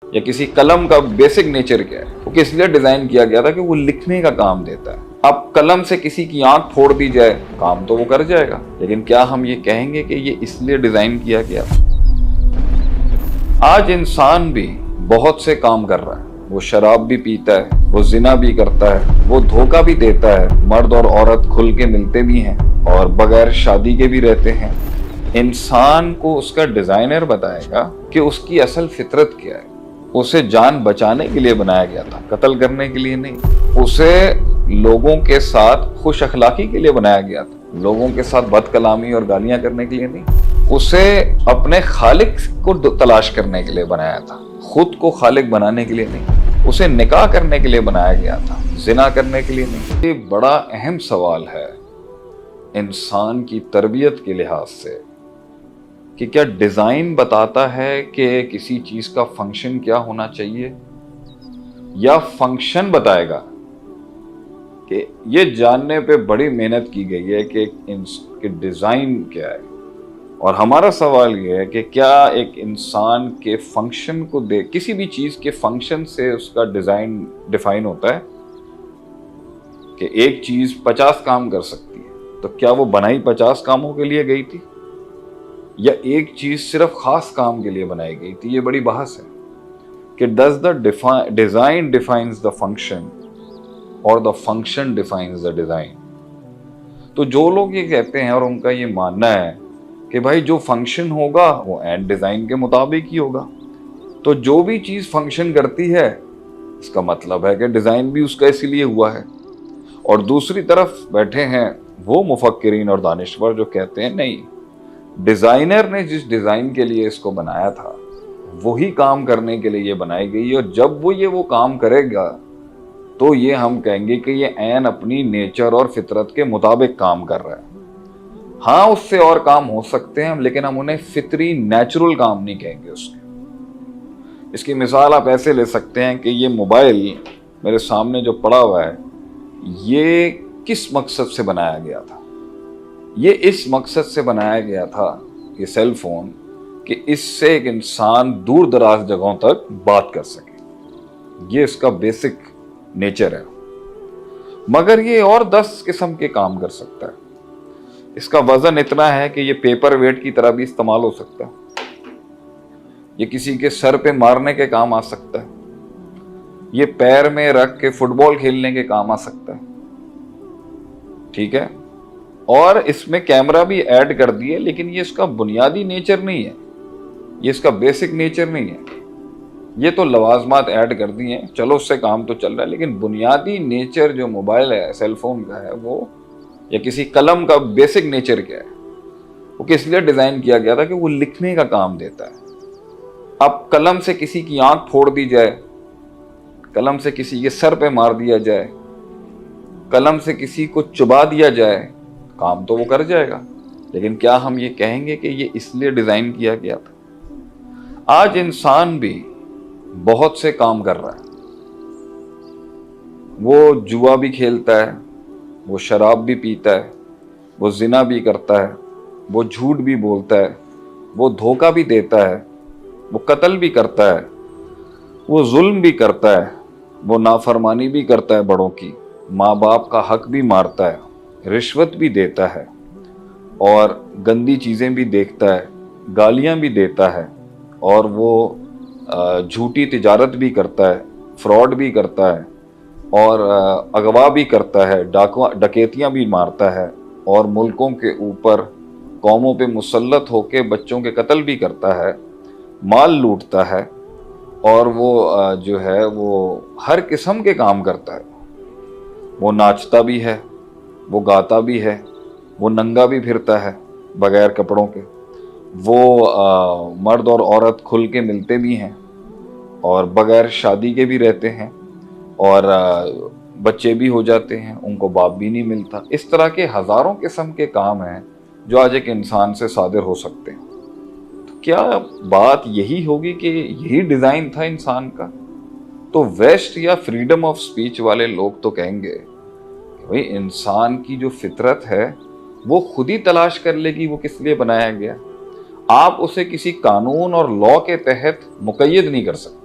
یا کسی قلم کا بیسک نیچر کیا ہے؟ وہ کس لیے ڈیزائن کیا گیا تھا کہ وہ لکھنے کا کام دیتا ہے۔ اب قلم سے کسی کی آنکھ پھوڑ دی جائے، کام تو وہ کر جائے گا، لیکن کیا ہم یہ کہیں گے کہ یہ اس لیے ڈیزائن کیا گیا تھا؟ آج انسان بھی بہت سے کام کر رہا ہے، وہ شراب بھی پیتا ہے، وہ زنا بھی کرتا ہے، وہ دھوکہ بھی دیتا ہے، مرد اور عورت کھل کے ملتے بھی ہیں اور بغیر شادی کے بھی رہتے ہیں۔ انسان کو اس کا ڈیزائنر بتائے گا کہ اس کی اصل فطرت کیا ہے۔ اسے جان بچانے کے لیے بنایا گیا تھا، قتل کرنے کے لیے نہیں۔ اسے لوگوں کے ساتھ خوش اخلاقی کے لیے بنایا گیا تھا، لوگوں کے ساتھ بد کلامی اور گالیاں کرنے کے لیے نہیں۔ اسے اپنے خالق کو تلاش کرنے کے لیے بنایا تھا، خود کو خالق بنانے کے لیے نہیں۔ اسے نکاح کرنے کے لیے بنایا گیا تھا، زنا کرنے کے لیے نہیں۔ یہ بڑا اہم سوال ہے انسان کی تربیت کے لحاظ سے کہ کیا ڈیزائن بتاتا ہے کہ کسی چیز کا فنکشن کیا ہونا چاہیے، یا فنکشن بتائے گا؟ کہ یہ جاننے پہ بڑی محنت کی گئی ہے کہ ڈیزائن کیا ہے، اور ہمارا سوال یہ ہے کہ کیا ایک انسان کے فنکشن کو کسی بھی چیز کے فنکشن سے اس کا ڈیزائن ڈیفائن ہوتا ہے؟ کہ ایک چیز 50 کام کر سکتی ہے، تو کیا وہ بنائی 50 کاموں کے لیے گئی تھی، یا ایک چیز صرف خاص کام کے لیے بنائی گئی تھی؟ یہ بڑی بحث ہے کہ does the design defines the function or the function defines the design؟ تو جو لوگ یہ کہتے ہیں اور ان کا یہ ماننا ہے کہ بھائی جو فنکشن ہوگا وہ اینڈ ڈیزائن کے مطابق ہی ہوگا، تو جو بھی چیز فنکشن کرتی ہے اس کا مطلب ہے کہ ڈیزائن بھی اس کا اسی لیے ہوا ہے۔ اور دوسری طرف بیٹھے ہیں وہ مفکرین اور دانشور جو کہتے ہیں نہیں، ڈیزائنر نے جس ڈیزائن کے لیے اس کو بنایا تھا وہی کام کرنے کے لیے یہ بنائی گئی، اور جب وہ کام کرے گا تو یہ ہم کہیں گے کہ یہ عین اپنی نیچر اور فطرت کے مطابق کام کر رہا ہے۔ ہاں اس سے اور کام ہو سکتے ہیں لیکن ہم انہیں فطری نیچرل کام نہیں کہیں گے اس کے۔ اس کی مثال آپ ایسے لے سکتے ہیں کہ یہ موبائل میرے سامنے جو پڑا ہوا ہے، یہ کس مقصد سے بنایا گیا تھا؟ یہ اس مقصد سے بنایا گیا تھا، یہ سیل فون، کہ اس سے ایک انسان دور دراز جگہوں تک بات کر سکے۔ یہ اس کا بیسک نیچر ہے، مگر یہ اور 10 قسم کے کام کر سکتا ہے۔ اس کا وزن اتنا ہے کہ یہ پیپر ویٹ کی طرح بھی استعمال ہو سکتا ہے، یہ کسی کے سر پہ مارنے کے کام آ سکتا ہے، یہ پیر میں رکھ کے فٹ بال کھیلنے کے کام آ سکتا ہے، ٹھیک ہے؟ اور اس میں کیمرہ بھی ایڈ کر دیے، لیکن یہ اس کا بنیادی نیچر نہیں ہے، یہ اس کا بیسک نیچر نہیں ہے۔ یہ تو لوازمات ایڈ کر دی ہیں، چلو اس سے کام تو چل رہا ہے، لیکن بنیادی نیچر جو موبائل ہے، سیل فون کا ہے، وہ یا کسی قلم کا بیسک نیچر کیا ہے؟ وہ کس لیے ڈیزائن کیا گیا تھا کہ وہ لکھنے کا کام دیتا ہے۔ اب قلم سے کسی کی آنکھ پھوڑ دی جائے، قلم سے کسی کے سر پہ مار دیا جائے، قلم سے کسی کو چبا دیا جائے، کام تو وہ کر جائے گا، لیکن کیا ہم یہ کہیں گے کہ یہ اس لیے ڈیزائن کیا گیا تھا؟ آج انسان بھی بہت سے کام کر رہا ہے، وہ جوا بھی کھیلتا ہے، وہ شراب بھی پیتا ہے، وہ زنا بھی کرتا ہے، وہ جھوٹ بھی بولتا ہے، وہ دھوکہ بھی دیتا ہے، وہ قتل بھی کرتا ہے، وہ ظلم بھی کرتا ہے، وہ نافرمانی بھی کرتا ہے بڑوں کی، ماں باپ کا حق بھی مارتا ہے، رشوت بھی دیتا ہے، اور گندی چیزیں بھی دیکھتا ہے، گالیاں بھی دیتا ہے، اور وہ جھوٹی تجارت بھی کرتا ہے، فراڈ بھی کرتا ہے، اور اغوا بھی کرتا ہے، ڈکیتیاں بھی مارتا ہے، اور ملکوں کے اوپر قوموں پہ مسلط ہو کے بچوں کے قتل بھی کرتا ہے، مال لوٹتا ہے، اور وہ جو ہے وہ ہر قسم کے کام کرتا ہے۔ وہ ناچتا بھی ہے، وہ گاتا بھی ہے، وہ ننگا بھی پھرتا ہے بغیر کپڑوں کے، وہ مرد اور عورت کھل کے ملتے بھی ہیں اور بغیر شادی کے بھی رہتے ہیں، اور بچے بھی ہو جاتے ہیں، ان کو باپ بھی نہیں ملتا۔ اس طرح کے ہزاروں قسم کے کام ہیں جو آج ایک انسان سے صادر ہو سکتے ہیں۔ تو کیا بات یہی ہوگی کہ یہی ڈیزائن تھا انسان کا؟ تو ویسٹ یا فریڈم آف سپیچ والے لوگ تو کہیں گے کہ بھئی انسان کی جو فطرت ہے وہ خود ہی تلاش کر لے گی وہ کس لیے بنایا گیا۔ آپ اسے کسی قانون اور لا کے تحت مقید نہیں کر سکتے۔